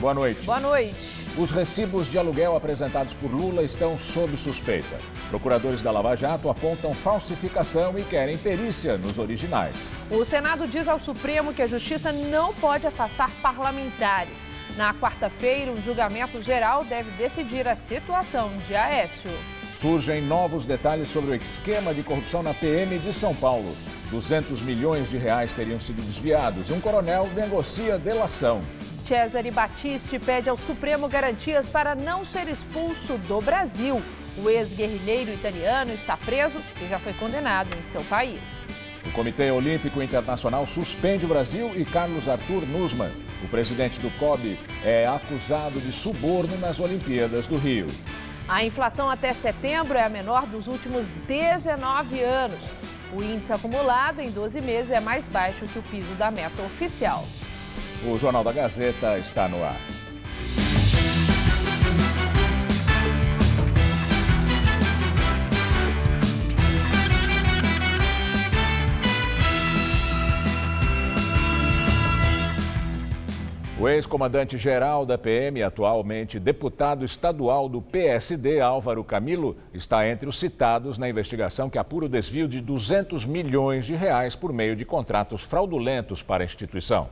Boa noite. Boa noite. Os recibos de aluguel apresentados por Lula estão sob suspeita. Procuradores da Lava Jato apontam falsificação e querem perícia nos originais. O Senado diz ao Supremo que a Justiça não pode afastar parlamentares. Na quarta-feira, um julgamento geral deve decidir a situação de Aécio. Surgem novos detalhes sobre o esquema de corrupção na PM de São Paulo. 200 milhões de reais teriam sido desviados e um coronel negocia delação. Cesare Battisti pede ao Supremo garantias para não ser expulso do Brasil. O ex-guerrilheiro italiano está preso e já foi condenado em seu país. O Comitê Olímpico Internacional suspende o Brasil e Carlos Arthur Nussmann. O presidente do COB é acusado de suborno nas Olimpíadas do Rio. A inflação até setembro é a menor dos últimos 19 anos. O índice acumulado em 12 meses é mais baixo que o piso da meta oficial. O Jornal da Gazeta está no ar. O ex-comandante-geral da PM, atualmente deputado estadual do PSD, Álvaro Camilo, está entre os citados na investigação que apura o desvio de 200 milhões de reais por meio de contratos fraudulentos para a instituição.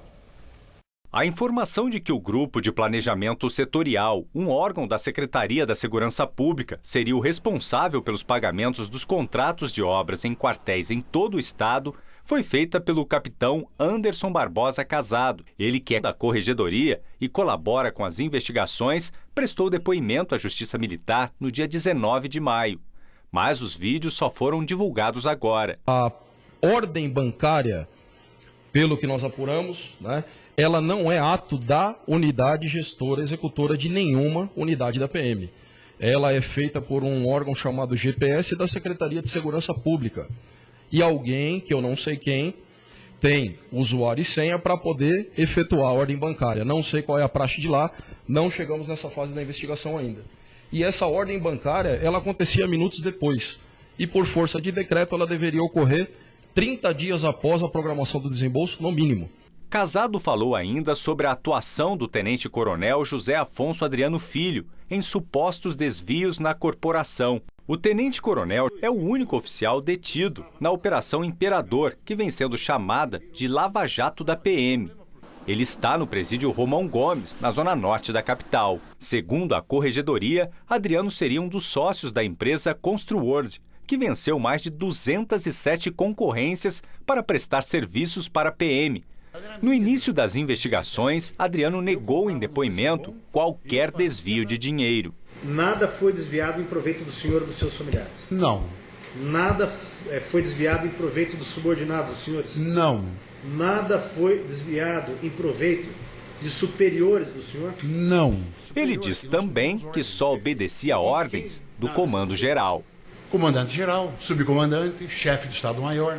A informação de que o Grupo de Planejamento Setorial, um órgão da Secretaria da Segurança Pública, seria o responsável pelos pagamentos dos contratos de obras em quartéis em todo o estado, foi feita pelo capitão Anderson Barbosa Casado. Ele, que é da Corregedoria e colabora com as investigações, prestou depoimento à Justiça Militar no dia 19 de maio. Mas os vídeos só foram divulgados agora. A ordem bancária, pelo que nós apuramos, ela não é ato da unidade gestora executora de nenhuma unidade da PM. Ela é feita por um órgão chamado GPS da Secretaria de Segurança Pública. E alguém, que eu não sei quem, tem usuário e senha para poder efetuar a ordem bancária. Não sei qual é a praxe de lá, não chegamos nessa fase da investigação ainda. E essa ordem bancária, ela acontecia minutos depois. E por força de decreto, ela deveria ocorrer 30 dias após a programação do desembolso, no mínimo. Casado falou ainda sobre a atuação do tenente-coronel José Afonso Adriano Filho em supostos desvios na corporação. O tenente-coronel é o único oficial detido na Operação Imperador, que vem sendo chamada de Lava Jato da PM. Ele está no presídio Romão Gomes, na zona norte da capital. Segundo a Corregedoria, Adriano seria um dos sócios da empresa Construworld, que venceu mais de 207 concorrências para prestar serviços para a PM. No início das investigações, Adriano negou em depoimento qualquer desvio de dinheiro. Nada foi desviado em proveito do senhor ou dos seus familiares? Não. Nada foi desviado em proveito dos subordinados dos senhores? Não. Nada foi desviado em proveito de superiores do senhor? Não. Ele diz também que só obedecia ordens do comando-geral. Comandante-geral, subcomandante, chefe do Estado-Maior.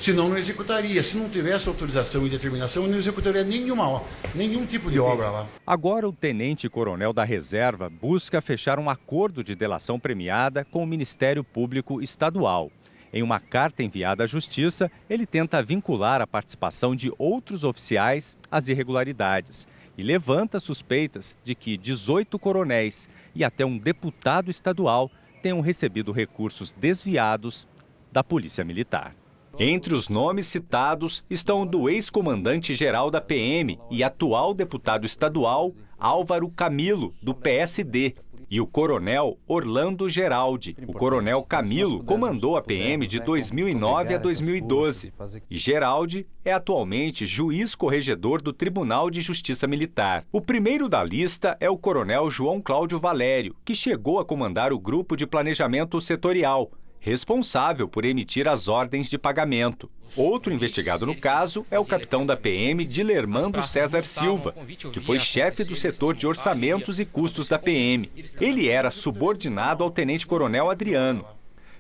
Senão não executaria. Se não tivesse autorização e determinação, eu não executaria nenhum tipo de obra lá. Agora o tenente-coronel da reserva busca fechar um acordo de delação premiada com o Ministério Público Estadual. Em uma carta enviada à Justiça, ele tenta vincular a participação de outros oficiais às irregularidades e levanta suspeitas de que 18 coronéis e até um deputado estadual tenham recebido recursos desviados da Polícia Militar. Entre os nomes citados estão o do ex-comandante-geral da PM e atual deputado estadual, Álvaro Camilo, do PSD, e o coronel Orlando Geraldi. O coronel Camilo comandou a PM de 2009 a 2012. E Geraldi é atualmente juiz corregedor do Tribunal de Justiça Militar. O primeiro da lista é o coronel João Cláudio Valério, que chegou a comandar o Grupo de Planejamento Setorial, responsável por emitir as ordens de pagamento. Outro investigado no caso é o capitão da PM, Dilermando César Silva, que foi chefe do setor de orçamentos e custos da PM. Ele era subordinado ao tenente-coronel Adriano.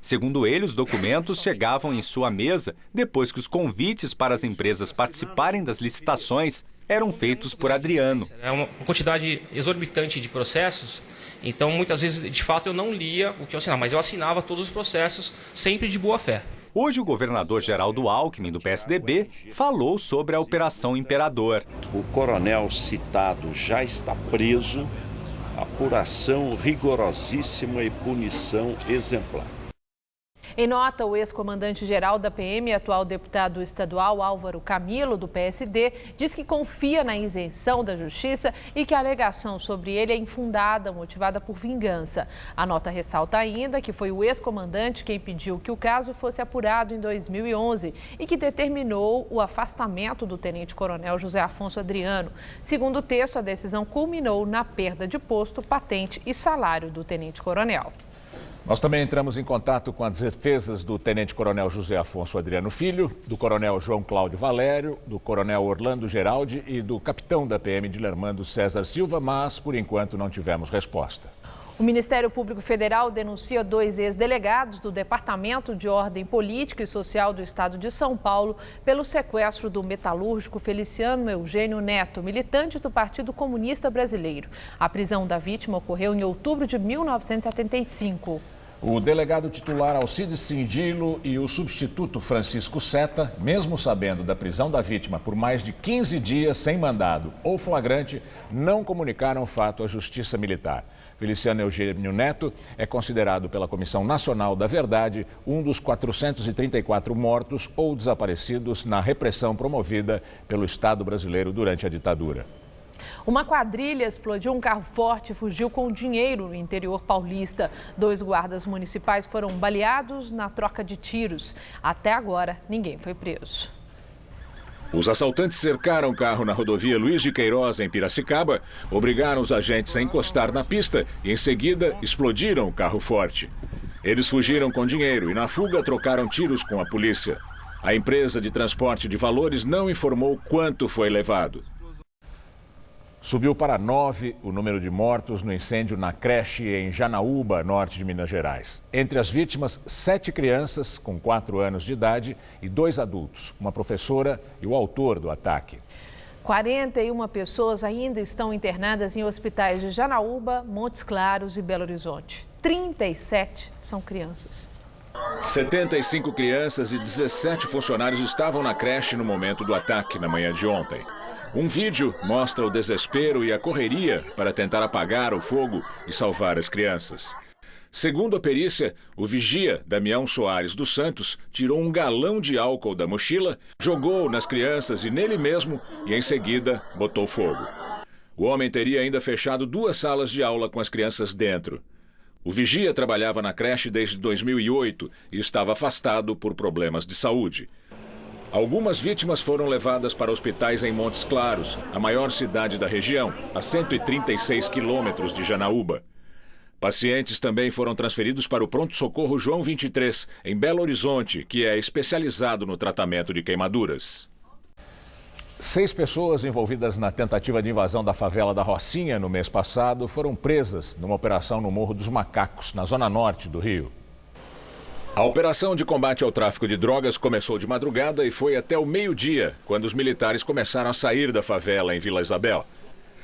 Segundo ele, os documentos chegavam em sua mesa depois que os convites para as empresas participarem das licitações eram feitos por Adriano. É uma quantidade exorbitante de processos. Então, muitas vezes, de fato, eu não lia o que eu assinava, mas eu assinava todos os processos sempre de boa fé. Hoje, o governador Geraldo Alckmin, do PSDB, falou sobre a Operação Imperador. O coronel citado já está preso, apuração rigorosíssima e punição exemplar. Em nota, o ex-comandante-geral da PM e atual deputado estadual Álvaro Camilo, do PSD, diz que confia na isenção da justiça e que a alegação sobre ele é infundada, motivada por vingança. A nota ressalta ainda que foi o ex-comandante quem pediu que o caso fosse apurado em 2011 e que determinou o afastamento do tenente-coronel José Afonso Adriano. Segundo o texto, a decisão culminou na perda de posto, patente e salário do tenente-coronel. Nós também entramos em contato com as defesas do tenente-coronel José Afonso Adriano Filho, do coronel João Cláudio Valério, do coronel Orlando Geraldi e do capitão da PM Dilermando César Silva, mas, por enquanto, não tivemos resposta. O Ministério Público Federal denuncia 2 ex-delegados do Departamento de Ordem Política e Social do Estado de São Paulo pelo sequestro do metalúrgico Feliciano Eugênio Neto, militante do Partido Comunista Brasileiro. A prisão da vítima ocorreu em outubro de 1975. O delegado titular Alcides Sindilo e o substituto Francisco Seta, mesmo sabendo da prisão da vítima por mais de 15 dias sem mandado ou flagrante, não comunicaram o fato à Justiça Militar. Feliciano Eugênio Neto é considerado pela Comissão Nacional da Verdade um dos 434 mortos ou desaparecidos na repressão promovida pelo Estado brasileiro durante a ditadura. Uma quadrilha explodiu um carro forte e fugiu com dinheiro no interior paulista. 2 guardas municipais foram baleados na troca de tiros. Até agora, ninguém foi preso. Os assaltantes cercaram o carro na rodovia Luiz de Queiroz, em Piracicaba, obrigaram os agentes a encostar na pista e, em seguida, explodiram o carro forte. Eles fugiram com dinheiro e, na fuga, trocaram tiros com a polícia. A empresa de transporte de valores não informou quanto foi levado. Subiu para 9 o número de mortos no incêndio na creche em Janaúba, norte de Minas Gerais. Entre as vítimas, 7 crianças com 4 anos de idade e 2 adultos, uma professora e o autor do ataque. 41 pessoas ainda estão internadas em hospitais de Janaúba, Montes Claros e Belo Horizonte. 37 são crianças. 75 crianças e 17 funcionários estavam na creche no momento do ataque na manhã de ontem. Um vídeo mostra o desespero e a correria para tentar apagar o fogo e salvar as crianças. Segundo a perícia, o vigia, Damião Soares dos Santos, tirou um galão de álcool da mochila, jogou nas crianças e nele mesmo e, em seguida, botou fogo. O homem teria ainda fechado 2 salas de aula com as crianças dentro. O vigia trabalhava na creche desde 2008 e estava afastado por problemas de saúde. Algumas vítimas foram levadas para hospitais em Montes Claros, a maior cidade da região, a 136 quilômetros de Janaúba. Pacientes também foram transferidos para o pronto-socorro João 23, em Belo Horizonte, que é especializado no tratamento de queimaduras. 6 pessoas envolvidas na tentativa de invasão da favela da Rocinha no mês passado foram presas numa operação no Morro dos Macacos, na zona norte do Rio. A operação de combate ao tráfico de drogas começou de madrugada e foi até o meio-dia, quando os militares começaram a sair da favela em Vila Isabel.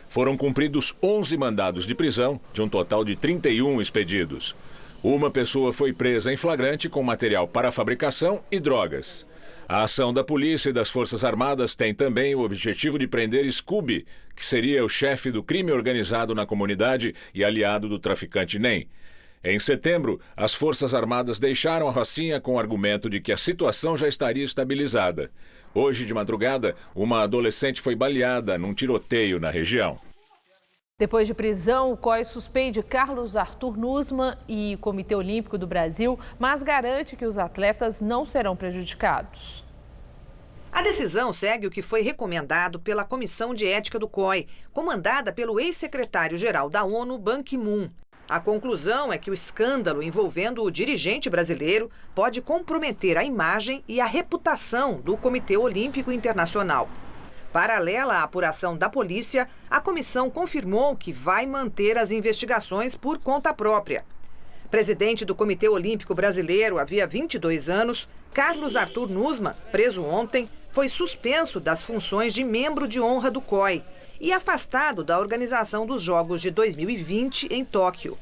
Foram cumpridos 11 mandados de prisão, de um total de 31 expedidos. Uma pessoa foi presa em flagrante com material para fabricação e drogas. A ação da polícia e das Forças Armadas tem também o objetivo de prender Scooby, que seria o chefe do crime organizado na comunidade e aliado do traficante NEM. Em setembro, as Forças Armadas deixaram a Rocinha com o argumento de que a situação já estaria estabilizada. Hoje, de madrugada, uma adolescente foi baleada num tiroteio na região. Depois de prisão, o COI suspende Carlos Arthur Nussmann e o Comitê Olímpico do Brasil, mas garante que os atletas não serão prejudicados. A decisão segue o que foi recomendado pela Comissão de Ética do COI, comandada pelo ex-secretário-geral da ONU, Ban Ki-moon. A conclusão é que o escândalo envolvendo o dirigente brasileiro pode comprometer a imagem e a reputação do Comitê Olímpico Internacional. Paralela à apuração da polícia, a comissão confirmou que vai manter as investigações por conta própria. Presidente do Comitê Olímpico Brasileiro havia 22 anos, Carlos Arthur Nussmann, preso ontem, foi suspenso das funções de membro de honra do COI e afastado da organização dos Jogos de 2020 em Tóquio.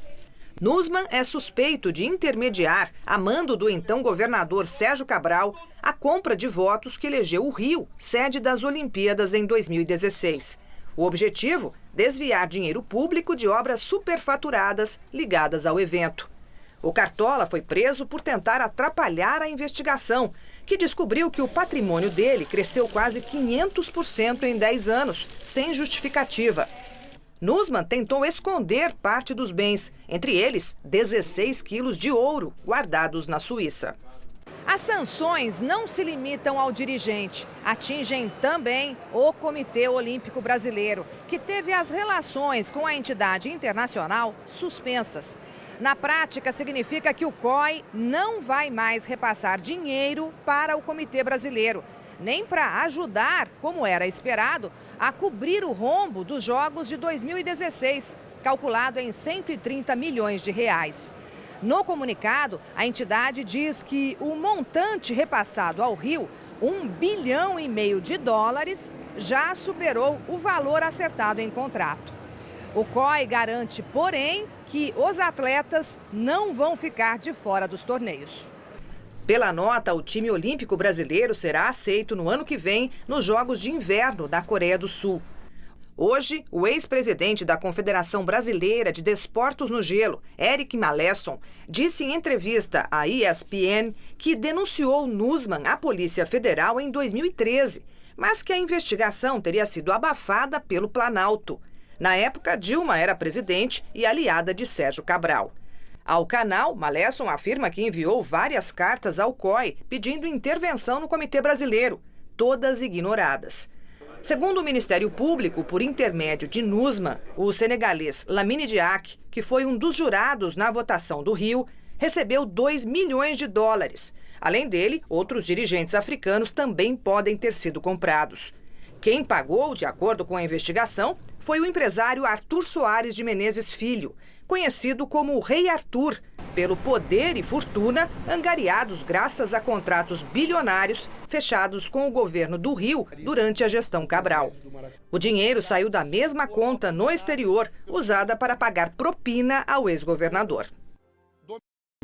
Nussmann é suspeito de intermediar, a mando do então governador Sérgio Cabral, a compra de votos que elegeu o Rio, sede das Olimpíadas em 2016. O objetivo? Desviar dinheiro público de obras superfaturadas ligadas ao evento. O Cartola foi preso por tentar atrapalhar a investigação, que descobriu que o patrimônio dele cresceu quase 500% em 10 anos, sem justificativa. Nussmann tentou esconder parte dos bens, entre eles 16 quilos de ouro guardados na Suíça. As sanções não se limitam ao dirigente, atingem também o Comitê Olímpico Brasileiro, que teve as relações com a entidade internacional suspensas. Na prática, significa que o COI não vai mais repassar dinheiro para o Comitê Brasileiro, nem para ajudar, como era esperado, a cobrir o rombo dos Jogos de 2016, calculado em 130 milhões de reais. No comunicado, a entidade diz que o montante repassado ao Rio, US$ 1,5 bilhão, já superou o valor acertado em contrato. O COI garante, porém, que os atletas não vão ficar de fora dos torneios. Pela nota, o time olímpico brasileiro será aceito no ano que vem nos Jogos de Inverno da Coreia do Sul. Hoje, o ex-presidente da Confederação Brasileira de Desportos no Gelo, Eric Malleson, disse em entrevista à ESPN que denunciou Nussmann à Polícia Federal em 2013, mas que a investigação teria sido abafada pelo Planalto. Na época, Dilma era presidente e aliada de Sérgio Cabral. Ao canal, Malleson afirma que enviou várias cartas ao COI pedindo intervenção no Comitê Brasileiro, todas ignoradas. Segundo o Ministério Público, por intermédio de Nussmann, o senegalês Lamine Diack, que foi um dos jurados na votação do Rio, recebeu US$ 2 milhões. Além dele, outros dirigentes africanos também podem ter sido comprados. Quem pagou, de acordo com a investigação, foi o empresário Arthur Soares de Menezes Filho, conhecido como o Rei Arthur, pelo poder e fortuna angariados graças a contratos bilionários fechados com o governo do Rio durante a gestão Cabral. O dinheiro saiu da mesma conta no exterior, usada para pagar propina ao ex-governador.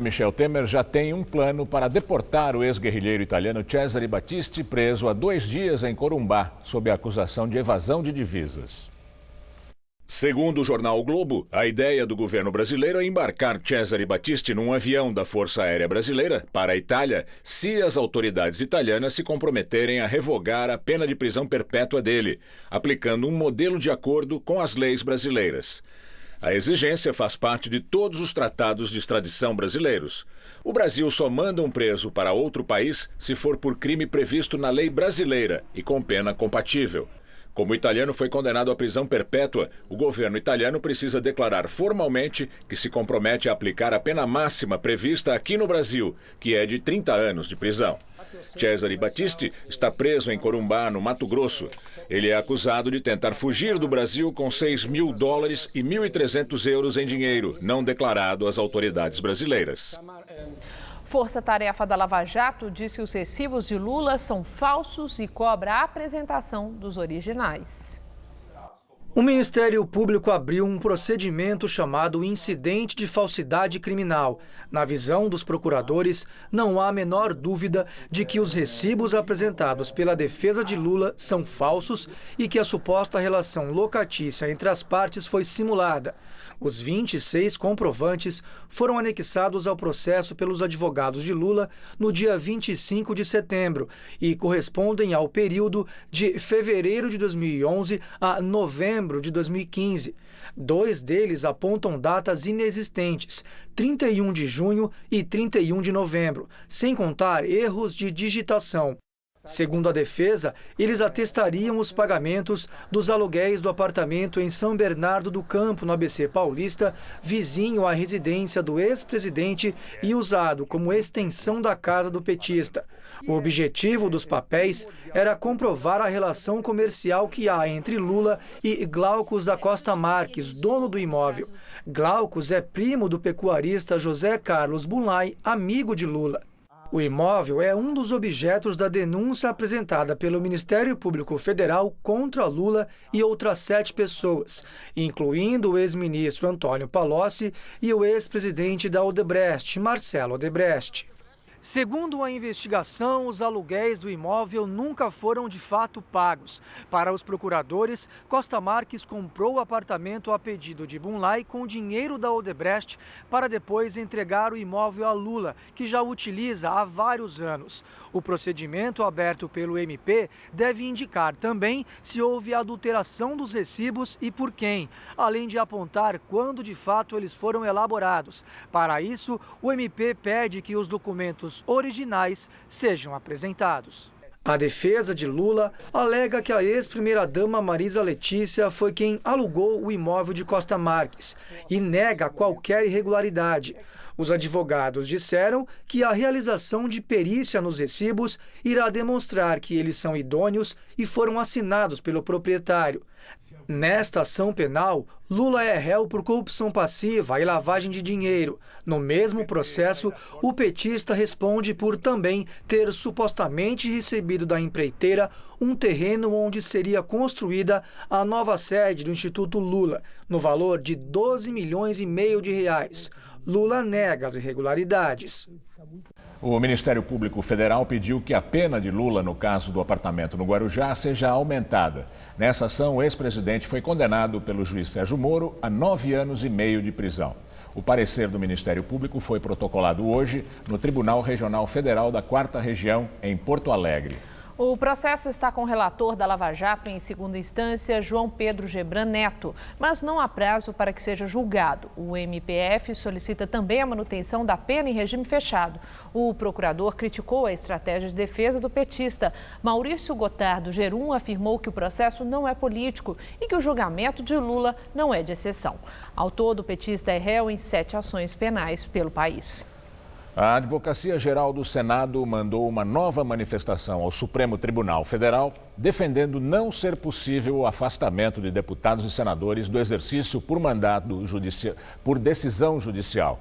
Michel Temer já tem um plano para deportar o ex-guerrilheiro italiano Cesare Battisti, preso há 2 dias em Corumbá, sob a acusação de evasão de divisas. Segundo o jornal O Globo, a ideia do governo brasileiro é embarcar Cesare Battisti num avião da Força Aérea Brasileira para a Itália, se as autoridades italianas se comprometerem a revogar a pena de prisão perpétua dele, aplicando um modelo de acordo com as leis brasileiras. A exigência faz parte de todos os tratados de extradição brasileiros. O Brasil só manda um preso para outro país se for por crime previsto na lei brasileira e com pena compatível. Como o italiano foi condenado à prisão perpétua, o governo italiano precisa declarar formalmente que se compromete a aplicar a pena máxima prevista aqui no Brasil, que é de 30 anos de prisão. Cesare Battisti está preso em Corumbá, no Mato Grosso. Ele é acusado de tentar fugir do Brasil com US$ 6 mil e 1.300 euros em dinheiro, não declarado às autoridades brasileiras. Força-tarefa da Lava Jato diz que os recibos de Lula são falsos e cobra a apresentação dos originais. O Ministério Público abriu um procedimento chamado incidente de falsidade criminal. Na visão dos procuradores, não há a menor dúvida de que os recibos apresentados pela defesa de Lula são falsos e que a suposta relação locatícia entre as partes foi simulada. Os 26 comprovantes foram anexados ao processo pelos advogados de Lula no dia 25 de setembro e correspondem ao período de fevereiro de 2011 a novembro de 2015. 2 deles apontam datas inexistentes, 31 de junho e 31 de novembro, sem contar erros de digitação. Segundo a defesa, eles atestariam os pagamentos dos aluguéis do apartamento em São Bernardo do Campo, no ABC Paulista, vizinho à residência do ex-presidente e usado como extensão da casa do petista. O objetivo dos papéis era comprovar a relação comercial que há entre Lula e Glaucus da Costa Marques, dono do imóvel. Glaucus é primo do pecuarista José Carlos Bulay, amigo de Lula. O imóvel é um dos objetos da denúncia apresentada pelo Ministério Público Federal contra Lula e outras 7 pessoas, incluindo o ex-ministro Antônio Palocci e o ex-presidente da Odebrecht, Marcelo Odebrecht. Segundo a investigação, os aluguéis do imóvel nunca foram de fato pagos. Para os procuradores, Costa Marques comprou o apartamento a pedido de Bunlai com dinheiro da Odebrecht para depois entregar o imóvel a Lula, que já o utiliza há vários anos. O procedimento aberto pelo MP deve indicar também se houve adulteração dos recibos e por quem, além de apontar quando de fato eles foram elaborados. Para isso, o MP pede que os documentos originais sejam apresentados. A defesa de Lula alega que a ex-primeira-dama Marisa Letícia foi quem alugou o imóvel de Costa Marques e nega qualquer irregularidade. Os advogados disseram que a realização de perícia nos recibos irá demonstrar que eles são idôneos e foram assinados pelo proprietário. Nesta ação penal, Lula é réu por corrupção passiva e lavagem de dinheiro. No mesmo processo, o petista responde por também ter supostamente recebido da empreiteira um terreno onde seria construída a nova sede do Instituto Lula, no valor de 12,5 milhões de reais. Lula nega as irregularidades. O Ministério Público Federal pediu que a pena de Lula no caso do apartamento no Guarujá seja aumentada. Nessa ação, o ex-presidente foi condenado pelo juiz Sérgio Moro a 9 anos e meio de prisão. O parecer do Ministério Público foi protocolado hoje no Tribunal Regional Federal da 4ª Região, em Porto Alegre. O processo está com o relator da Lava Jato em segunda instância, João Pedro Gebran Neto, mas não há prazo para que seja julgado. O MPF solicita também a manutenção da pena em regime fechado. O procurador criticou a estratégia de defesa do petista. Maurício Gotardo Gerum afirmou que o processo não é político e que o julgamento de Lula não é de exceção. Ao todo, o petista é réu em 7 ações penais pelo país. A Advocacia Geral do Senado mandou uma nova manifestação ao Supremo Tribunal Federal, defendendo não ser possível o afastamento de deputados e senadores do exercício por decisão judicial.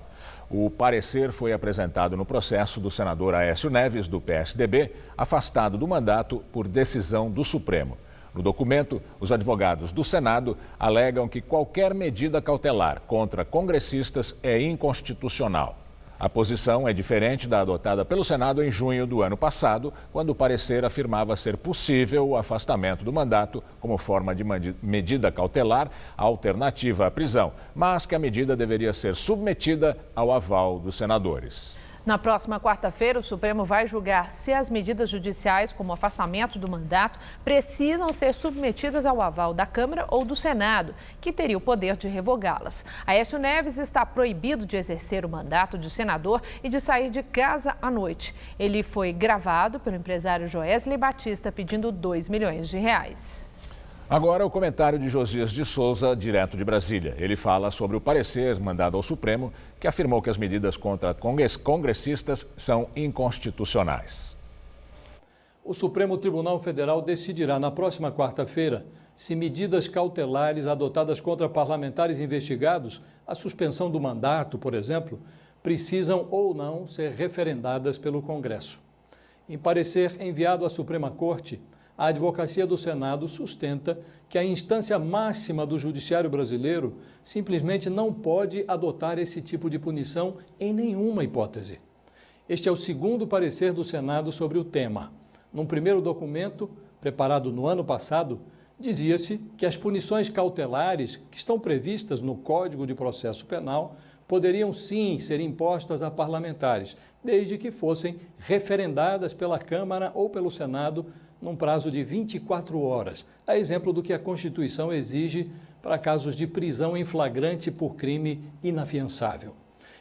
O parecer foi apresentado no processo do senador Aécio Neves, do PSDB, afastado do mandato por decisão do Supremo. No documento, os advogados do Senado alegam que qualquer medida cautelar contra congressistas é inconstitucional. A posição é diferente da adotada pelo Senado em junho do ano passado, quando o parecer afirmava ser possível o afastamento do mandato como forma de medida cautelar alternativa à prisão, mas que a medida deveria ser submetida ao aval dos senadores. Na próxima quarta-feira, o Supremo vai julgar se as medidas judiciais, como o afastamento do mandato, precisam ser submetidas ao aval da Câmara ou do Senado, que teria o poder de revogá-las. Aécio Neves está proibido de exercer o mandato de senador e de sair de casa à noite. Ele foi gravado pelo empresário Joesley Batista pedindo 2 milhões de reais. Agora o comentário de Josias de Souza, direto de Brasília. Ele fala sobre o parecer mandado ao Supremo, que afirmou que as medidas contra congressistas são inconstitucionais. O Supremo Tribunal Federal decidirá na próxima quarta-feira se medidas cautelares adotadas contra parlamentares investigados, a suspensão do mandato, por exemplo, precisam ou não ser referendadas pelo Congresso. Em parecer enviado à Suprema Corte, a Advocacia do Senado sustenta que a instância máxima do judiciário brasileiro simplesmente não pode adotar esse tipo de punição em nenhuma hipótese. Este é o segundo parecer do Senado sobre o tema. Num primeiro documento, preparado no ano passado, dizia-se que as punições cautelares que estão previstas no Código de Processo Penal poderiam sim ser impostas a parlamentares, desde que fossem referendadas pela Câmara ou pelo Senado num prazo de 24 horas, a exemplo do que a Constituição exige para casos de prisão em flagrante por crime inafiançável.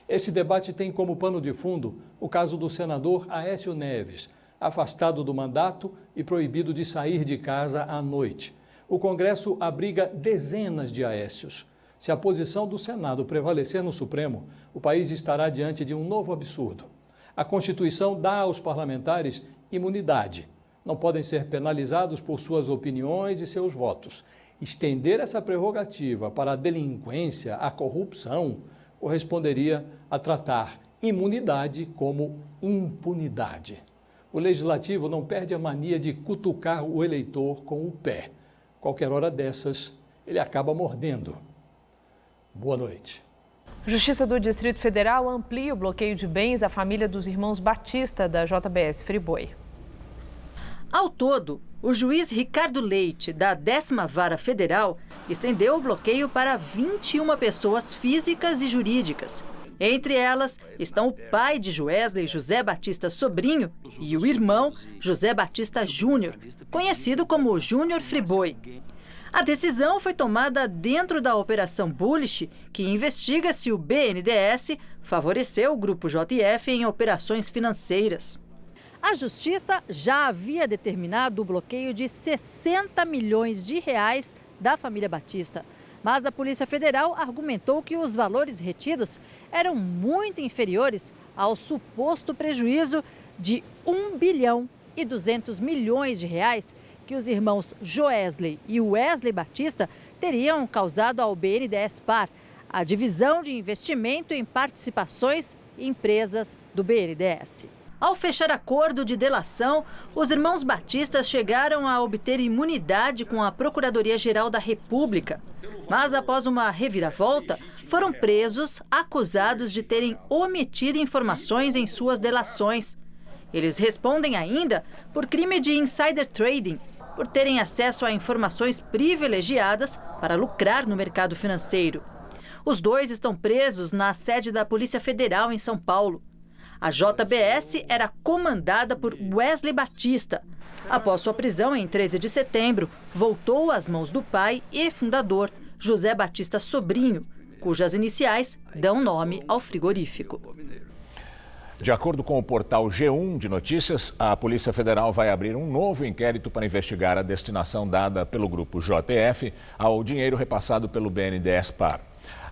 Esse debate tem como pano de fundo o caso do senador Aécio Neves, afastado do mandato e proibido de sair de casa à noite. O Congresso abriga dezenas de Aécios. Se a posição do Senado prevalecer no Supremo, o país estará diante de um novo absurdo. A Constituição dá aos parlamentares imunidade. Não podem ser penalizados por suas opiniões e seus votos. Estender essa prerrogativa para a delinquência, a corrupção, corresponderia a tratar imunidade como impunidade. O Legislativo não perde a mania de cutucar o eleitor com o pé. Qualquer hora dessas, ele acaba mordendo. Boa noite. Justiça do Distrito Federal amplia o bloqueio de bens à família dos irmãos Batista da JBS Friboi. Ao todo, o juiz Ricardo Leite, da 10ª Vara Federal, estendeu o bloqueio para 21 pessoas físicas e jurídicas. Entre elas estão o pai de Joesley, José Batista Sobrinho, e o irmão, José Batista Júnior, conhecido como Júnior Friboi. A decisão foi tomada dentro da Operação Bullish, que investiga se o BNDES favoreceu o Grupo JF em operações financeiras. A Justiça já havia determinado o bloqueio de 60 milhões de reais da família Batista. Mas a Polícia Federal argumentou que os valores retidos eram muito inferiores ao suposto prejuízo de 1 bilhão e 200 milhões de reais que os irmãos Joesley e Wesley Batista teriam causado ao BNDES Par, a divisão de investimento em participações em empresas do BNDES. Ao fechar acordo de delação, os irmãos Batistas chegaram a obter imunidade com a Procuradoria-Geral da República. Mas, após uma reviravolta, foram presos acusados de terem omitido informações em suas delações. Eles respondem ainda por crime de insider trading, por terem acesso a informações privilegiadas para lucrar no mercado financeiro. Os dois estão presos na sede da Polícia Federal em São Paulo. A JBS era comandada por Wesley Batista. Após sua prisão em 13 de setembro, voltou às mãos do pai e fundador, José Batista Sobrinho, cujas iniciais dão nome ao frigorífico. De acordo com o portal G1 de Notícias, a Polícia Federal vai abrir um novo inquérito para investigar a destinação dada pelo Grupo JF ao dinheiro repassado pelo BNDES Par.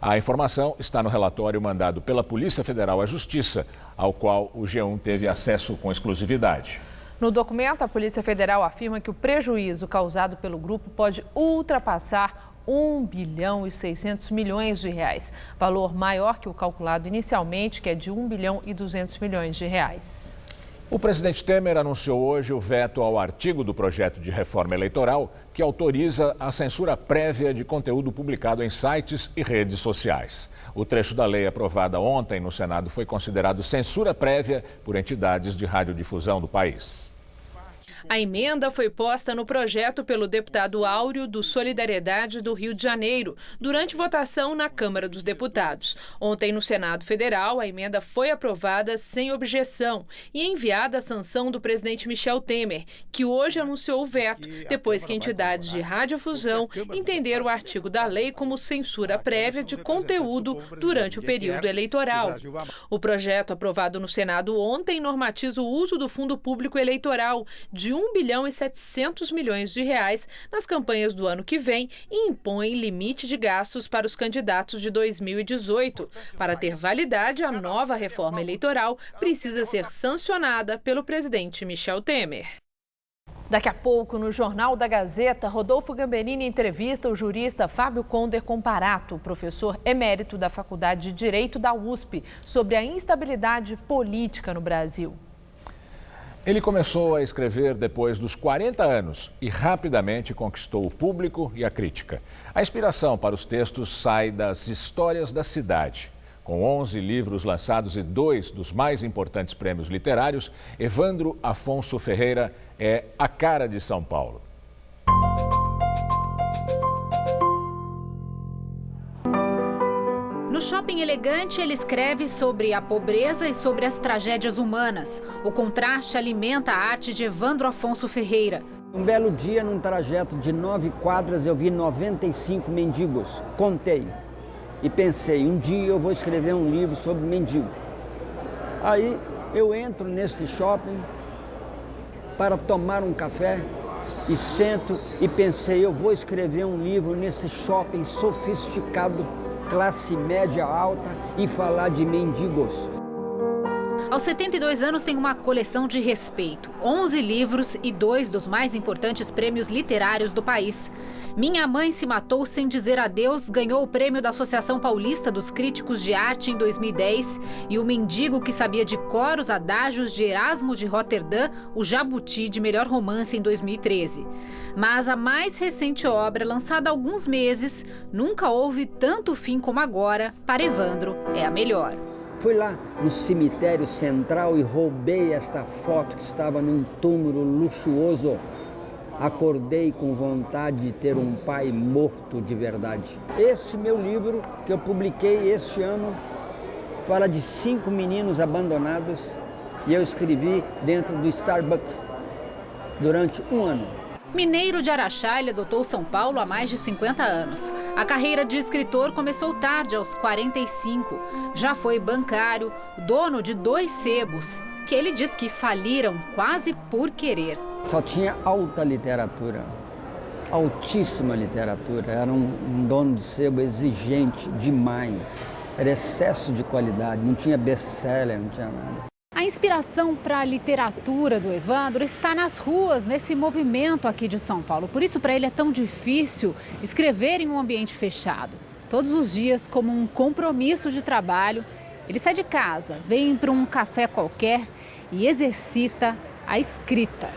A informação está no relatório mandado pela Polícia Federal à Justiça, ao qual o G1 teve acesso com exclusividade. No documento, a Polícia Federal afirma que o prejuízo causado pelo grupo pode ultrapassar 1 bilhão e 600 milhões de reais, valor maior que o calculado inicialmente, que é de 1 bilhão e 200 milhões de reais. O presidente Temer anunciou hoje o veto ao artigo do projeto de reforma eleitoral que autoriza a censura prévia de conteúdo publicado em sites e redes sociais. O trecho da lei aprovada ontem no Senado foi considerado censura prévia por entidades de radiodifusão do país. A emenda foi posta no projeto pelo deputado Áureo do Solidariedade do Rio de Janeiro, durante votação na Câmara dos Deputados. Ontem, no Senado Federal, a emenda foi aprovada sem objeção e enviada à sanção do presidente Michel Temer, que hoje anunciou o veto, depois que entidades de radiodifusão entenderam o artigo da lei como censura prévia de conteúdo durante o período eleitoral. O projeto aprovado no Senado ontem normatiza o uso do Fundo Público Eleitoral de 1 bilhão e 700 milhões de reais nas campanhas do ano que vem e impõe limite de gastos para os candidatos de 2018. Para ter validade, a nova reforma eleitoral precisa ser sancionada pelo presidente Michel Temer. Daqui a pouco, no Jornal da Gazeta, Rodolfo Gamberini entrevista o jurista Fábio Conder Comparato, professor emérito da Faculdade de Direito da USP, sobre a instabilidade política no Brasil. Ele começou a escrever depois dos 40 anos e rapidamente conquistou o público e a crítica. A inspiração para os textos sai das histórias da cidade. Com 11 livros lançados e 2 dos mais importantes prêmios literários, Evandro Afonso Ferreira é a cara de São Paulo. No Shopping Elegante, ele escreve sobre a pobreza e sobre as tragédias humanas. O contraste alimenta a arte de Evandro Afonso Ferreira. Um belo dia, num trajeto de 9 quadras, eu vi 95 mendigos. Contei e pensei, um dia eu vou escrever um livro sobre mendigo. Aí eu entro neste shopping para tomar um café e sento e pensei, eu vou escrever um livro nesse shopping sofisticado, classe média alta, e falar de mendigos. Aos 72 anos tem uma coleção de respeito, 11 livros e 2 dos mais importantes prêmios literários do país. Minha Mãe se Matou Sem Dizer Adeus ganhou o prêmio da Associação Paulista dos Críticos de Arte em 2010 e O Mendigo que Sabia de Cor os Adágios de Erasmo de Roterdã, o Jabuti de Melhor Romance em 2013. Mas a mais recente obra, lançada há alguns meses, Nunca Houve Tanto Fim Como Agora, para Evandro, é a melhor. Fui lá no cemitério central e roubei esta foto que estava num túmulo luxuoso. Acordei com vontade de ter um pai morto de verdade. Este meu livro, que eu publiquei este ano, fala de 5 meninos abandonados e eu escrevi dentro do Starbucks durante um ano. Mineiro de Araxá, ele adotou São Paulo há mais de 50 anos. A carreira de escritor começou tarde, aos 45. Já foi bancário, dono de 2 sebos, que ele diz que faliram quase por querer. Só tinha alta literatura, altíssima literatura. Era um dono de sebo exigente demais. Era excesso de qualidade, não tinha best-seller, não tinha nada. A inspiração para a literatura do Evandro está nas ruas, nesse movimento aqui de São Paulo. Por isso, para ele é tão difícil escrever em um ambiente fechado. Todos os dias, como um compromisso de trabalho, ele sai de casa, vem para um café qualquer e exercita a escrita.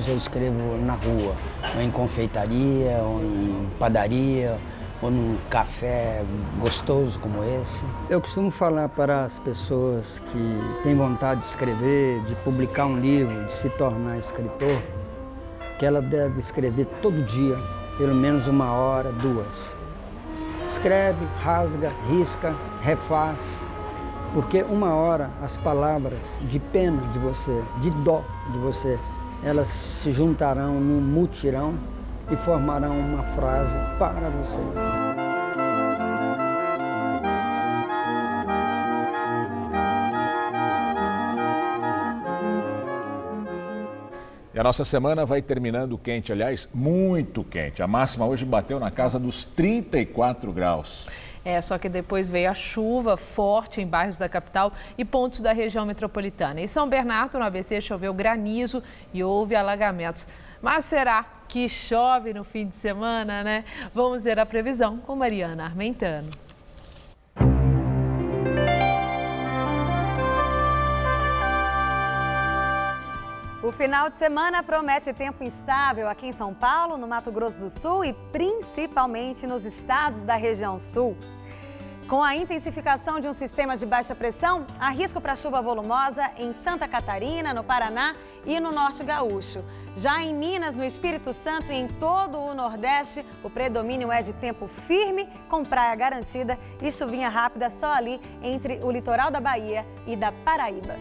Eu escrevo na rua, ou em confeitaria, ou em padaria, ou num café gostoso como esse. Eu costumo falar para as pessoas que têm vontade de escrever, de publicar um livro, de se tornar escritor, que ela deve escrever todo dia, pelo menos 1 hora, 2. Escreve, rasga, risca, refaz, porque 1 hora as palavras de pena de você, de dó de você, elas se juntarão num mutirão e formarão uma frase para você. E a nossa semana vai terminando quente, aliás, muito quente. A máxima hoje bateu na casa dos 34 graus. Só que depois veio a chuva forte em bairros da capital e pontos da região metropolitana. Em São Bernardo, no ABC, choveu granizo e houve alagamentos. Mas será que chove no fim de semana, né? Vamos ver a previsão com Mariana Armentano. O final de semana promete tempo instável aqui em São Paulo, no Mato Grosso do Sul e principalmente nos estados da região sul. Com a intensificação de um sistema de baixa pressão, há risco para chuva volumosa em Santa Catarina, no Paraná e no Norte Gaúcho. Já em Minas, no Espírito Santo e em todo o Nordeste, o predomínio é de tempo firme, com praia garantida e chuvinha rápida só ali entre o litoral da Bahia e da Paraíba.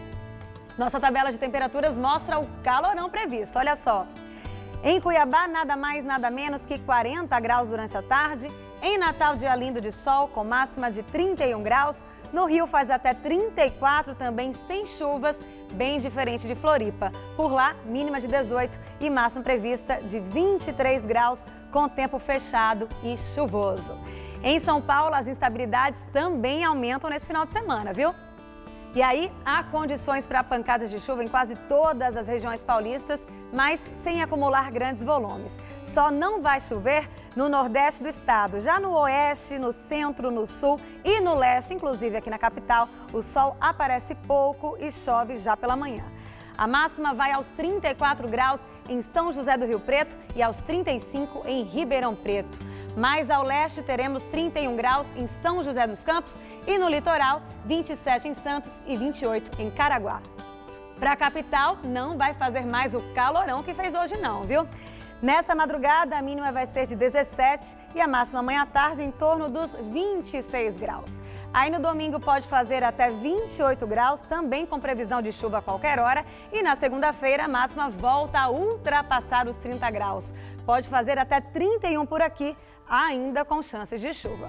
Nossa tabela de temperaturas mostra o calorão previsto, olha só. Em Cuiabá, nada mais, nada menos que 40 graus durante a tarde. Em Natal, dia lindo de sol, com máxima de 31 graus. No Rio, faz até 34, também sem chuvas, bem diferente de Floripa. Por lá, mínima de 18 e máxima prevista de 23 graus, com tempo fechado e chuvoso. Em São Paulo, as instabilidades também aumentam nesse final de semana, viu? E aí, há condições para pancadas de chuva em quase todas as regiões paulistas, mas sem acumular grandes volumes. Só não vai chover no nordeste do estado. Já no oeste, no centro, no sul e no leste, inclusive aqui na capital, o sol aparece pouco e chove já pela manhã. A máxima vai aos 34 graus em São José do Rio Preto e aos 35 em Ribeirão Preto. Mais ao leste, teremos 31 graus em São José dos Campos e no litoral, 27 em Santos e 28 em Caraguá. Para a capital, não vai fazer mais o calorão que fez hoje não, viu? Nessa madrugada, a mínima vai ser de 17 e a máxima amanhã à tarde em torno dos 26 graus. Aí no domingo pode fazer até 28 graus, também com previsão de chuva a qualquer hora. E na segunda-feira a máxima volta a ultrapassar os 30 graus. Pode fazer até 31 por aqui, ainda com chances de chuva.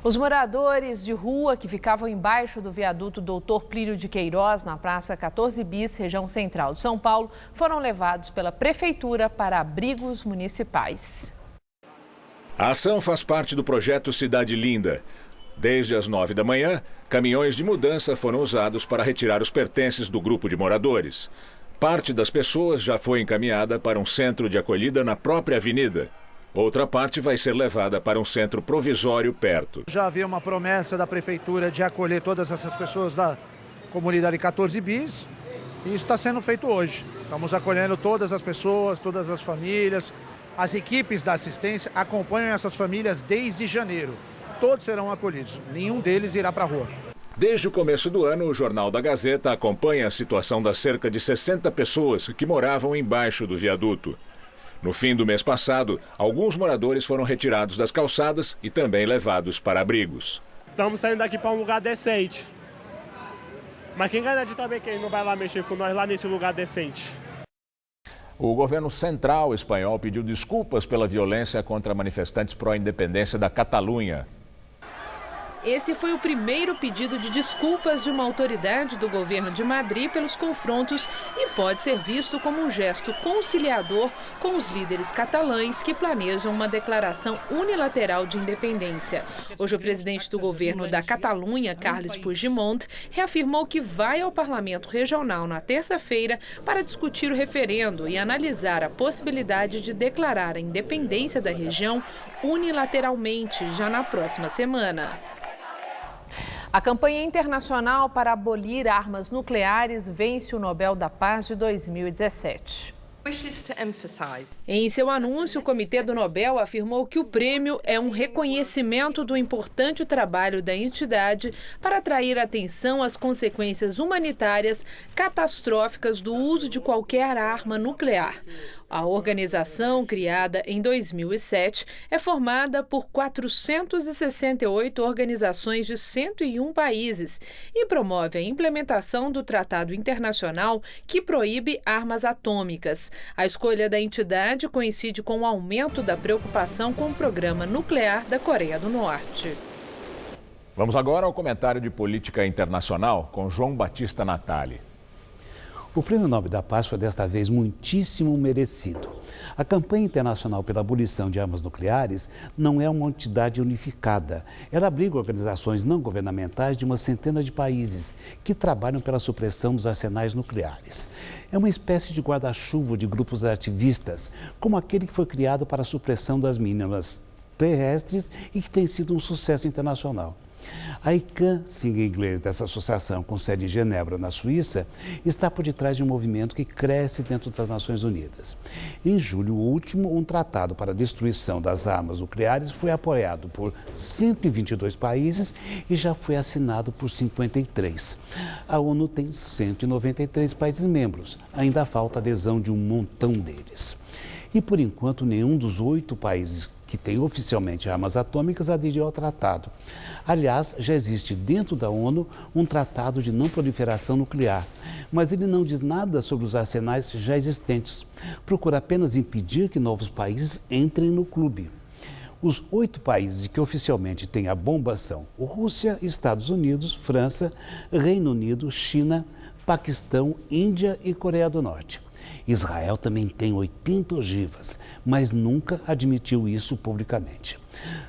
Os moradores de rua que ficavam embaixo do viaduto Doutor Plínio de Queiroz, na Praça 14 Bis, região central de São Paulo, foram levados pela Prefeitura para abrigos municipais. A ação faz parte do projeto Cidade Linda. Desde as 9 da manhã, caminhões de mudança foram usados para retirar os pertences do grupo de moradores. Parte das pessoas já foi encaminhada para um centro de acolhida na própria avenida. Outra parte vai ser levada para um centro provisório perto. Já havia uma promessa da prefeitura de acolher todas essas pessoas da comunidade 14 bis e isso está sendo feito hoje. Estamos acolhendo todas as pessoas, todas as famílias. As equipes da assistência acompanham essas famílias desde janeiro. Todos serão acolhidos, nenhum deles irá para a rua. Desde o começo do ano, o Jornal da Gazeta acompanha a situação das cerca de 60 pessoas que moravam embaixo do viaduto. No fim do mês passado, alguns moradores foram retirados das calçadas e também levados para abrigos. Estamos saindo daqui para um lugar decente. Mas quem garante também que ele não vai lá mexer com nós lá nesse lugar decente? O governo central espanhol pediu desculpas pela violência contra manifestantes pró-independência da Catalunha. Esse foi o primeiro pedido de desculpas de uma autoridade do governo de Madrid pelos confrontos e pode ser visto como um gesto conciliador com os líderes catalães que planejam uma declaração unilateral de independência. Hoje, o presidente do governo da Catalunha, Carles Puigdemont, reafirmou que vai ao parlamento regional na terça-feira para discutir o referendo e analisar a possibilidade de declarar a independência da região unilateralmente já na próxima semana. A campanha internacional para abolir armas nucleares vence o Nobel da Paz de 2017. Em seu anúncio, o Comitê do Nobel afirmou que o prêmio é um reconhecimento do importante trabalho da entidade para atrair atenção às consequências humanitárias catastróficas do uso de qualquer arma nuclear. A organização, criada em 2007, é formada por 468 organizações de 101 países e promove a implementação do Tratado Internacional que proíbe armas atômicas. A escolha da entidade coincide com o aumento da preocupação com o programa nuclear da Coreia do Norte. Vamos agora ao comentário de política internacional com João Batista Natali. O Prêmio Nobel da Paz foi desta vez muitíssimo merecido. A campanha internacional pela abolição de armas nucleares não é uma entidade unificada. Ela abriga organizações não governamentais de uma centena de países que trabalham pela supressão dos arsenais nucleares. É uma espécie de guarda-chuva de grupos ativistas, como aquele que foi criado para a supressão das minas terrestres e que tem sido um sucesso internacional. A ICANN, sigla em inglês dessa associação com sede em Genebra, na Suíça, está por detrás de um movimento que cresce dentro das Nações Unidas. Em julho último, um tratado para a destruição das armas nucleares foi apoiado por 122 países e já foi assinado por 53. A ONU tem 193 países membros, ainda falta adesão de um montão deles. E, por enquanto, nenhum dos 8 países que tem oficialmente armas atômicas aderiu ao tratado. Aliás, já existe dentro da ONU um tratado de não proliferação nuclear, mas ele não diz nada sobre os arsenais já existentes. Procura apenas impedir que novos países entrem no clube. Os 8 países que oficialmente têm a bomba são Rússia, Estados Unidos, França, Reino Unido, China, Paquistão, Índia e Coreia do Norte. Israel também tem 80 ogivas, mas nunca admitiu isso publicamente.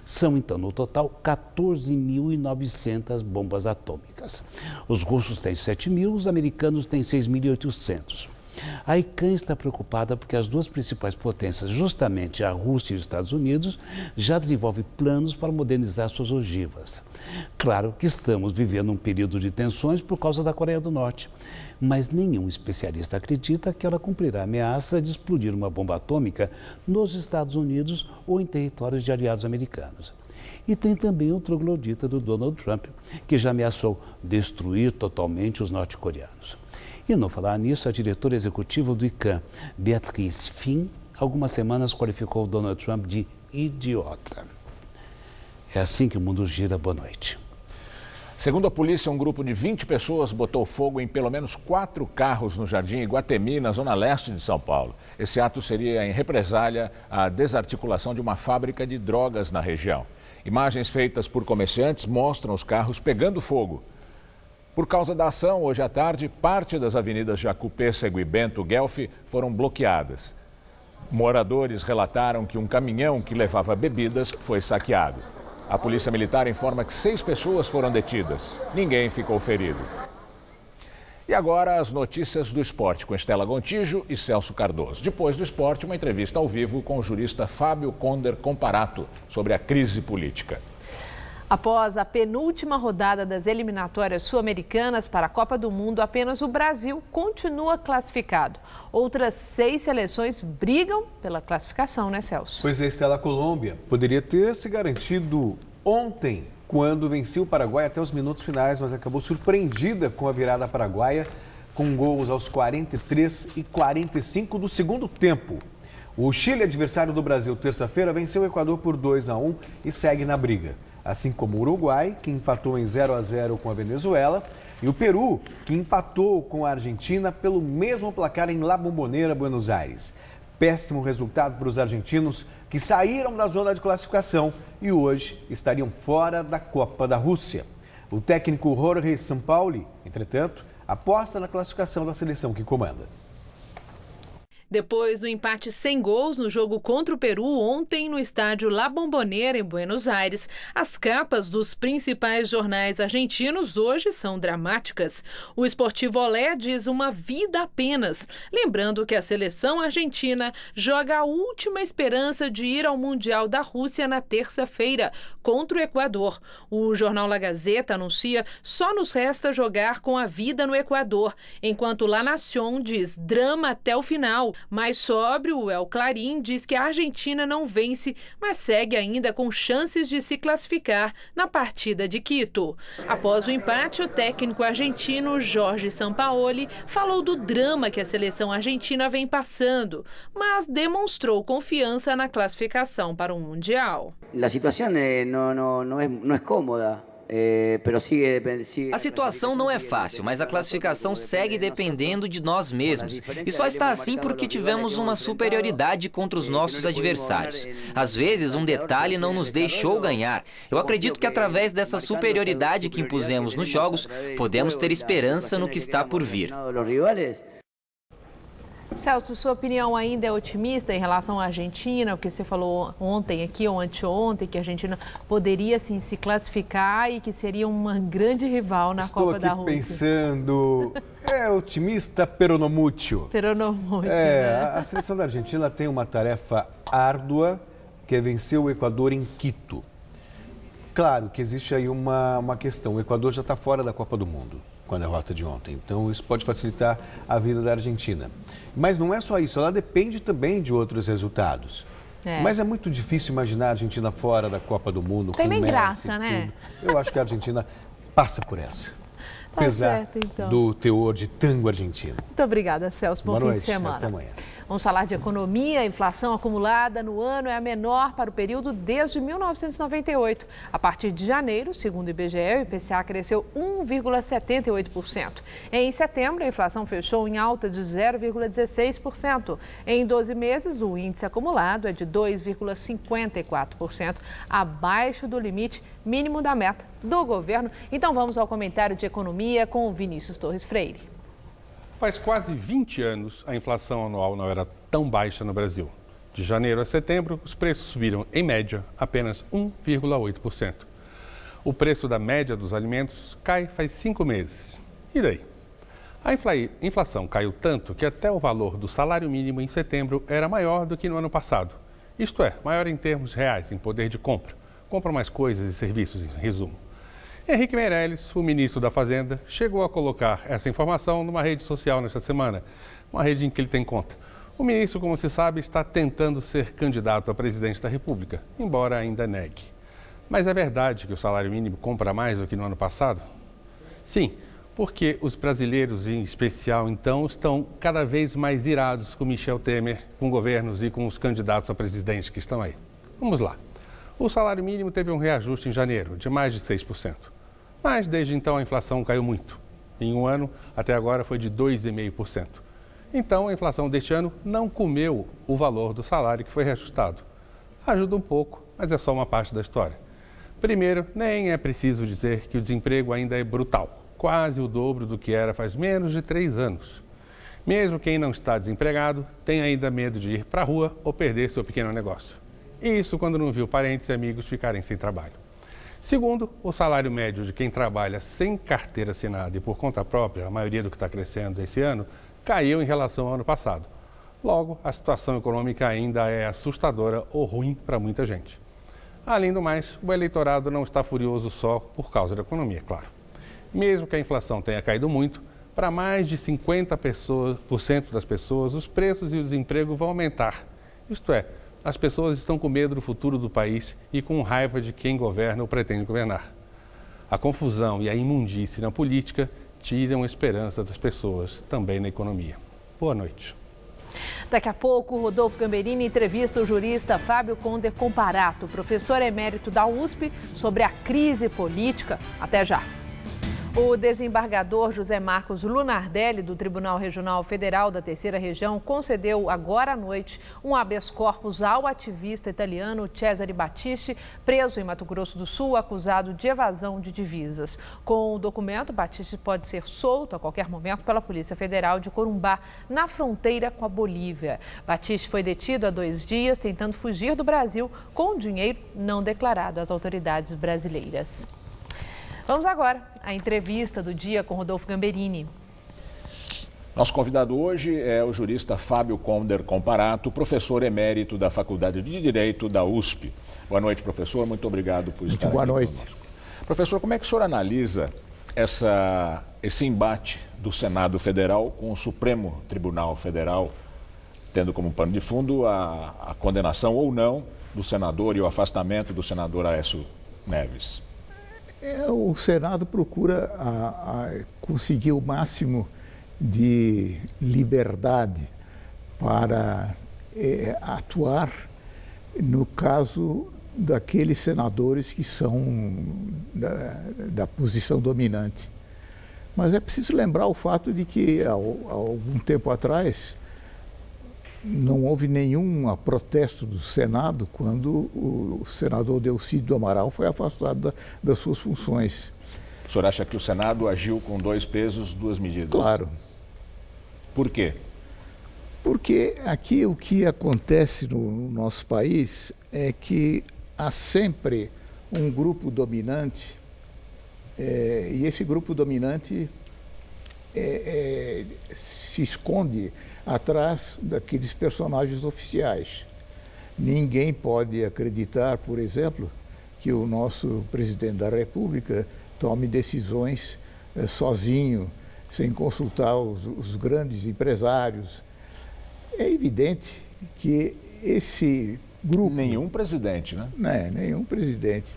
São, então, no total, 14.900 bombas atômicas. Os russos têm 7.000, os americanos têm 6.800. A ICANN está preocupada porque as duas principais potências, justamente a Rússia e os Estados Unidos, já desenvolvem planos para modernizar suas ogivas. Claro que estamos vivendo um período de tensões por causa da Coreia do Norte, mas nenhum especialista acredita que ela cumprirá a ameaça de explodir uma bomba atômica nos Estados Unidos ou em territórios de aliados americanos. E tem também o troglodita do Donald Trump, que já ameaçou destruir totalmente os norte-coreanos. E não falar nisso, a diretora executiva do ICANN, Beatrice Finn, algumas semanas qualificou o Donald Trump de idiota. É assim que o mundo gira. Boa noite. Segundo a polícia, um grupo de 20 pessoas botou fogo em pelo menos 4 carros no Jardim Iguatemi, na zona leste de São Paulo. Esse ato seria em represália à desarticulação de uma fábrica de drogas na região. Imagens feitas por comerciantes mostram os carros pegando fogo. Por causa da ação, hoje à tarde, parte das avenidas Jacu Pêssego e Bento Guelfi foram bloqueadas. Moradores relataram que um caminhão que levava bebidas foi saqueado. A Polícia Militar informa que 6 pessoas foram detidas. Ninguém ficou ferido. E agora as notícias do esporte com Estela Gontijo e Celso Cardoso. Depois do esporte, uma entrevista ao vivo com o jurista Fábio Conder Comparato sobre a crise política. Após a penúltima rodada das eliminatórias sul-americanas para a Copa do Mundo, apenas o Brasil continua classificado. Outras 6 seleções brigam pela classificação, né, Celso? Pois é, Estela, a Colômbia poderia ter se garantido ontem, quando venceu o Paraguai até os minutos finais, mas acabou surpreendida com a virada paraguaia, com gols aos 43 e 45 do segundo tempo. O Chile, adversário do Brasil, terça-feira, venceu o Equador por 2-1 e segue na briga. Assim como o Uruguai, que empatou em 0-0 com a Venezuela, e o Peru, que empatou com a Argentina pelo mesmo placar em La Bombonera, Buenos Aires. Péssimo resultado para os argentinos, que saíram da zona de classificação e hoje estariam fora da Copa da Rússia. O técnico Jorge Sampaoli, entretanto, aposta na classificação da seleção que comanda. Depois do empate sem gols no jogo contra o Peru ontem no estádio La Bombonera, em Buenos Aires, as capas dos principais jornais argentinos hoje são dramáticas. O Esportivo Olé diz uma vida apenas, lembrando que a seleção argentina joga a última esperança de ir ao Mundial da Rússia na terça-feira, contra o Equador. O jornal La Gazeta anuncia só nos resta jogar com a vida no Equador, enquanto La Nación diz drama até o final. Mais sóbrio, o El Clarín diz que a Argentina não vence, mas segue ainda com chances de se classificar na partida de Quito. Após o empate, o técnico argentino Jorge Sampaoli falou do drama que a seleção argentina vem passando, mas demonstrou confiança na classificação para o Mundial. A situação não é cômoda. A situação não é fácil, mas a classificação segue dependendo de nós mesmos. E só está assim porque tivemos uma superioridade contra os nossos adversários. Às vezes, um detalhe não nos deixou ganhar. Eu acredito que através dessa superioridade que impusemos nos jogos, podemos ter esperança no que está por vir. Celso, sua opinião ainda é otimista em relação à Argentina? O que você falou ontem aqui ou anteontem, que a Argentina poderia sim se classificar e que seria uma grande rival na Copa da Rússia. Estou aqui pensando, otimista pero no mucho. Pero no mucho, né? A seleção da Argentina tem uma tarefa árdua, que é vencer o Equador em Quito. Claro que existe aí uma questão, o Equador já está fora da Copa do Mundo com a derrota de ontem. Então, isso pode facilitar a vida da Argentina. Mas não é só isso, ela depende também de outros resultados. Mas é muito difícil imaginar a Argentina fora da Copa do Mundo. Tem nem Messi, graça, né? Eu acho que a Argentina passa por essa. Apesar do teor de tango argentino. Muito obrigada, Celso. Bom fim de semana. Até amanhã. Vamos falar de economia. A inflação acumulada no ano é a menor para o período desde 1998. A partir de janeiro, segundo o IBGE, o IPCA cresceu 1,78%. Em setembro, a inflação fechou em alta de 0,16%. Em 12 meses, o índice acumulado é de 2,54%, abaixo do limite mínimo da meta do governo. Então vamos ao comentário de economia com o Vinícius Torres Freire. Faz quase 20 anos a inflação anual não era tão baixa no Brasil. De janeiro a setembro, os preços subiram, em média, apenas 1,8%. O preço da média dos alimentos cai faz 5 meses. E daí? A inflação caiu tanto que até o valor do salário mínimo em setembro era maior do que no ano passado. Isto é, maior em termos reais, em poder de compra. Compra mais coisas e serviços, em resumo. Henrique Meirelles, o ministro da Fazenda, chegou a colocar essa informação numa rede social nesta semana, uma rede em que ele tem conta. O ministro, como se sabe, está tentando ser candidato a presidente da República, embora ainda negue. Mas é verdade que o salário mínimo compra mais do que no ano passado? Sim, porque os brasileiros, em especial, então, estão cada vez mais irados com Michel Temer, com governos e com os candidatos a presidente que estão aí. Vamos lá. O salário mínimo teve um reajuste em janeiro, de mais de 6%. Mas, desde então, a inflação caiu muito. Em um ano, até agora, foi de 2,5%. Então, a inflação deste ano não comeu o valor do salário que foi reajustado. Ajuda um pouco, mas é só uma parte da história. Primeiro, nem é preciso dizer que o desemprego ainda é brutal, quase o dobro do que era faz menos de 3 anos. Mesmo quem não está desempregado, tem ainda medo de ir para a rua ou perder seu pequeno negócio. Isso quando não viu parentes e amigos ficarem sem trabalho. Segundo, o salário médio de quem trabalha sem carteira assinada e por conta própria, a maioria do que está crescendo esse ano, caiu em relação ao ano passado. Logo, a situação econômica ainda é assustadora ou ruim para muita gente. Além do mais, o eleitorado não está furioso só por causa da economia, claro. Mesmo que a inflação tenha caído muito, para mais de 50% das pessoas, os preços e o desemprego vão aumentar. Isto é, as pessoas estão com medo do futuro do país e com raiva de quem governa ou pretende governar. A confusão e a imundície na política tiram a esperança das pessoas, também na economia. Boa noite. Daqui a pouco, Rodolfo Gamberini entrevista o jurista Fábio Conder Comparato, professor emérito da USP, sobre a crise política. Até já. O desembargador José Marcos Lunardelli, do Tribunal Regional Federal da Terceira Região, concedeu agora à noite um habeas corpus ao ativista italiano Cesare Battisti, preso em Mato Grosso do Sul, acusado de evasão de divisas. Com o documento, Battisti pode ser solto a qualquer momento pela Polícia Federal de Corumbá, na fronteira com a Bolívia. Battisti foi detido há 2 dias, tentando fugir do Brasil com dinheiro não declarado às autoridades brasileiras. Vamos agora à entrevista do dia com Rodolfo Gamberini. Nosso convidado hoje é o jurista Fábio Conder Comparato, professor emérito da Faculdade de Direito da USP. Boa noite, professor. Muito obrigado por estar aqui conosco. Boa noite. Professor, como é que o senhor analisa esse embate do Senado Federal com o Supremo Tribunal Federal, tendo como pano de fundo a condenação ou não do senador e o afastamento do senador Aécio Neves? O Senado procura conseguir o máximo de liberdade para atuar no caso daqueles senadores que são da posição dominante. Mas é preciso lembrar o fato de que, há algum tempo atrás, não houve nenhum protesto do Senado quando o senador Delcídio do Amaral foi afastado das suas funções. O senhor acha que o Senado agiu com 2 pesos, 2 medidas? Claro. Por quê? Porque aqui o que acontece no nosso país é que há sempre um grupo dominante, e esse grupo dominante se esconde atrás daqueles personagens oficiais. Ninguém pode acreditar, por exemplo, que o nosso presidente da República tome decisões sozinho, sem consultar os grandes empresários. É evidente que esse grupo... Nenhum presidente, né? Nenhum presidente.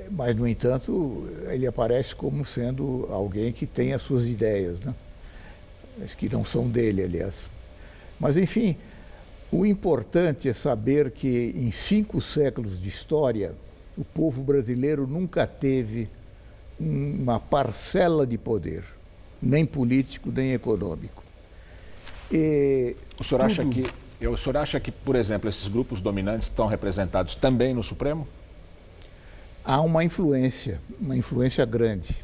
Mas, no entanto, ele aparece como sendo alguém que tem as suas ideias, né? Mas que não são dele, aliás. Mas, enfim, o importante é saber que em 5 séculos de história, o povo brasileiro nunca teve uma parcela de poder, nem político, nem econômico. O senhor acha que, por exemplo, esses grupos dominantes estão representados também no Supremo? Há uma influência grande.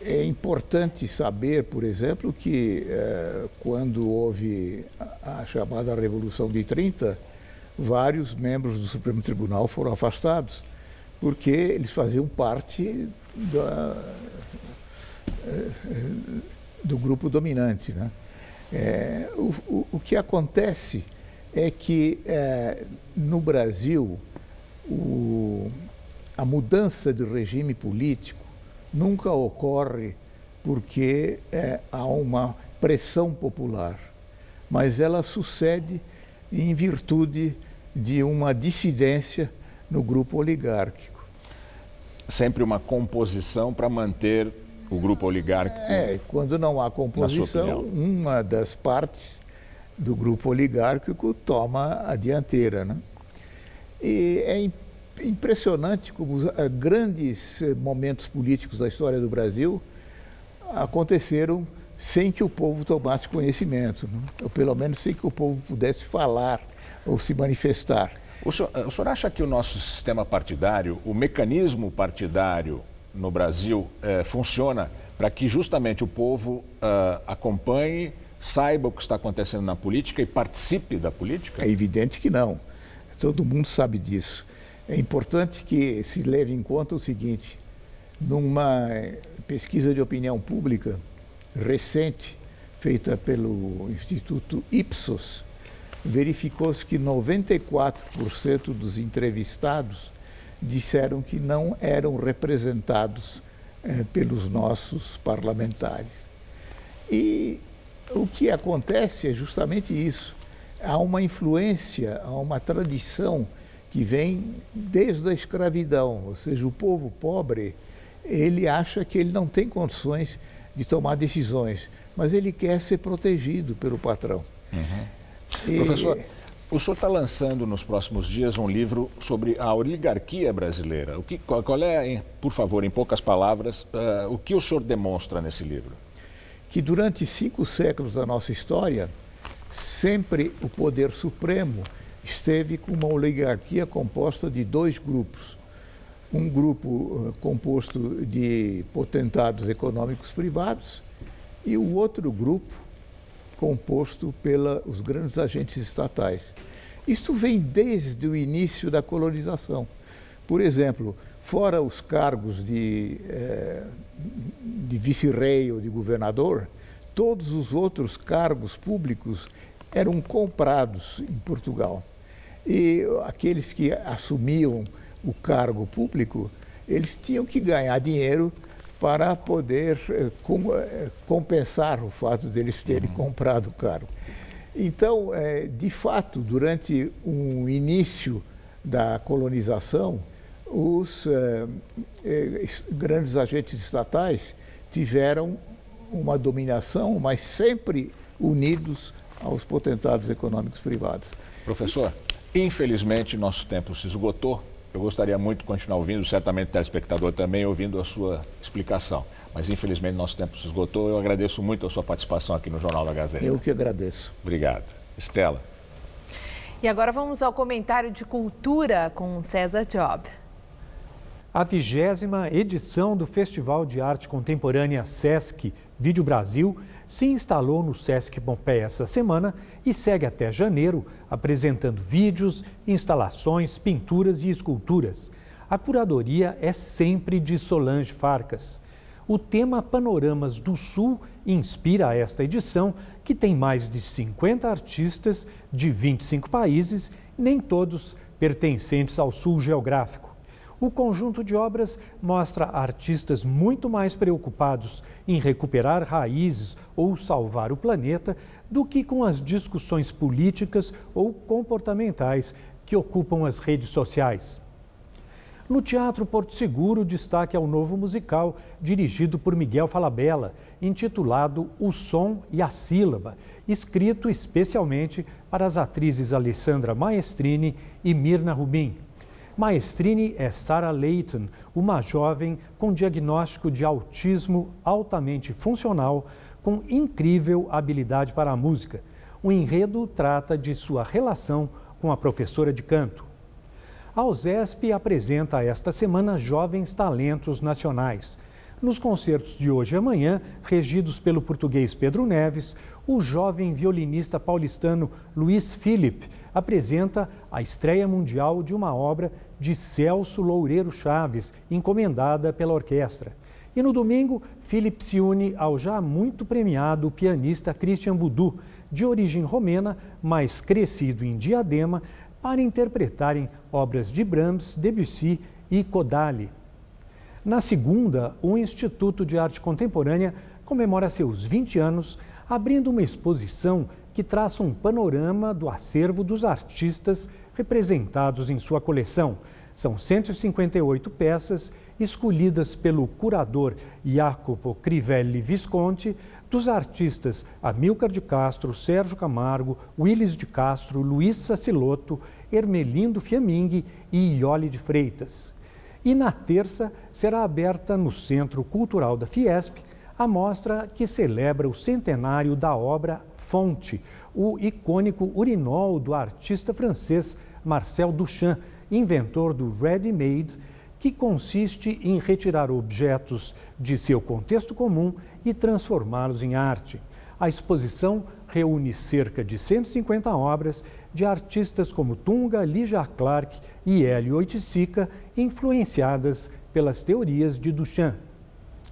É importante saber, por exemplo, que quando houve a chamada Revolução de 30, vários membros do Supremo Tribunal foram afastados, porque eles faziam parte do grupo dominante, né? O que acontece é que no Brasil a mudança de regime político nunca ocorre porque há uma pressão popular, mas ela sucede em virtude de uma dissidência no grupo oligárquico. Sempre uma composição para manter o grupo oligárquico. Quando não há composição, uma das partes do grupo oligárquico toma a dianteira, né? E é impressionante como grandes momentos políticos da história do Brasil aconteceram sem que o povo tomasse conhecimento, né? Ou pelo menos sem que o povo pudesse falar ou se manifestar. O senhor acha que o nosso sistema partidário, o mecanismo partidário no Brasil, funciona para que justamente o povo acompanhe, saiba o que está acontecendo na política e participe da política? É evidente que não. Todo mundo sabe disso. É importante que se leve em conta o seguinte: numa pesquisa de opinião pública recente, feita pelo Instituto Ipsos, verificou-se que 94% dos entrevistados disseram que não eram representados pelos nossos parlamentares. E o que acontece é justamente isso. Há uma influência, há uma tradição que vem desde a escravidão, ou seja, o povo pobre, ele acha que ele não tem condições de tomar decisões, mas ele quer ser protegido pelo patrão. Professor, o senhor está lançando nos próximos dias um livro sobre a oligarquia brasileira. Qual é, por favor, em poucas palavras, o que o senhor demonstra nesse livro? Que durante 5 séculos da nossa história, sempre o poder supremo esteve com uma oligarquia composta de 2 grupos. Um grupo composto de potentados econômicos privados e o outro grupo composto pelos grandes agentes estatais. Isso vem desde o início da colonização. Por exemplo, fora os cargos de vice-rei ou de governador, todos os outros cargos públicos eram comprados em Portugal. E aqueles que assumiam o cargo público, eles tinham que ganhar dinheiro para poder compensar o fato deles terem comprado o cargo. Então, de fato, durante o início da colonização, os grandes agentes estatais tiveram uma dominação, mas sempre unidos aos potentados econômicos privados. Professor, infelizmente nosso tempo se esgotou. Eu gostaria muito de continuar ouvindo, certamente o telespectador também, ouvindo a sua explicação. Mas infelizmente nosso tempo se esgotou. Eu agradeço muito a sua participação aqui no Jornal da Gazeta. Eu que agradeço. Obrigado. Estela. E agora vamos ao comentário de cultura com César Job. A 20ª edição do Festival de Arte Contemporânea Sesc Vídeo Brasil se instalou no Sesc Pompeia essa semana e segue até janeiro, apresentando vídeos, instalações, pinturas e esculturas. A curadoria é sempre de Solange Farcas. O tema Panoramas do Sul inspira esta edição, que tem mais de 50 artistas de 25 países, nem todos pertencentes ao Sul geográfico. O conjunto de obras mostra artistas muito mais preocupados em recuperar raízes ou salvar o planeta do que com as discussões políticas ou comportamentais que ocupam as redes sociais. No Teatro Porto Seguro, destaque é o novo musical dirigido por Miguel Falabella, intitulado O Som e a Sílaba, escrito especialmente para as atrizes Alessandra Maestrini e Mirna Rubin. Maestrini é Sarah Layton, uma jovem com diagnóstico de autismo altamente funcional, com incrível habilidade para a música. O enredo trata de sua relação com a professora de canto. A USESP apresenta esta semana jovens talentos nacionais. Nos concertos de hoje e amanhã, regidos pelo português Pedro Neves, o jovem violinista paulistano Luiz Felipe apresenta a estreia mundial de uma obra de Celso Loureiro Chaves, encomendada pela orquestra. E no domingo, Felipe se une ao já muito premiado pianista Christian Boudou, de origem romena, mas crescido em Diadema, para interpretarem obras de Brahms, Debussy e Kodály. Na segunda, o Instituto de Arte Contemporânea comemora seus 20 anos, abrindo uma exposição que traça um panorama do acervo dos artistas representados em sua coleção. São 158 peças escolhidas pelo curador Jacopo Crivelli Visconti, dos artistas Amílcar de Castro, Sérgio Camargo, Willis de Castro, Luiz Sacilotto, Ermelindo Fiammingue e Iole de Freitas. E na terça será aberta no Centro Cultural da Fiesp a mostra que celebra o centenário da obra Fonte, o icônico urinol do artista francês Marcel Duchamp, inventor do ready-made, que consiste em retirar objetos de seu contexto comum e transformá-los em arte. A exposição reúne cerca de 150 obras de artistas como Tunga, Lígia Clark e Hélio Oiticica, influenciadas pelas teorias de Duchamp.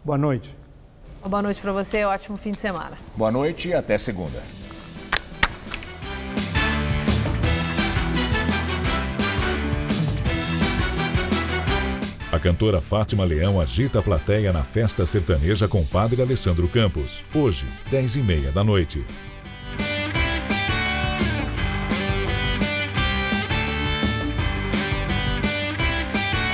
Boa noite. Boa noite para você, ótimo fim de semana. Boa noite e até segunda. A cantora Fátima Leão agita a plateia na festa sertaneja com o padre Alessandro Campos. Hoje, 10h30 da noite.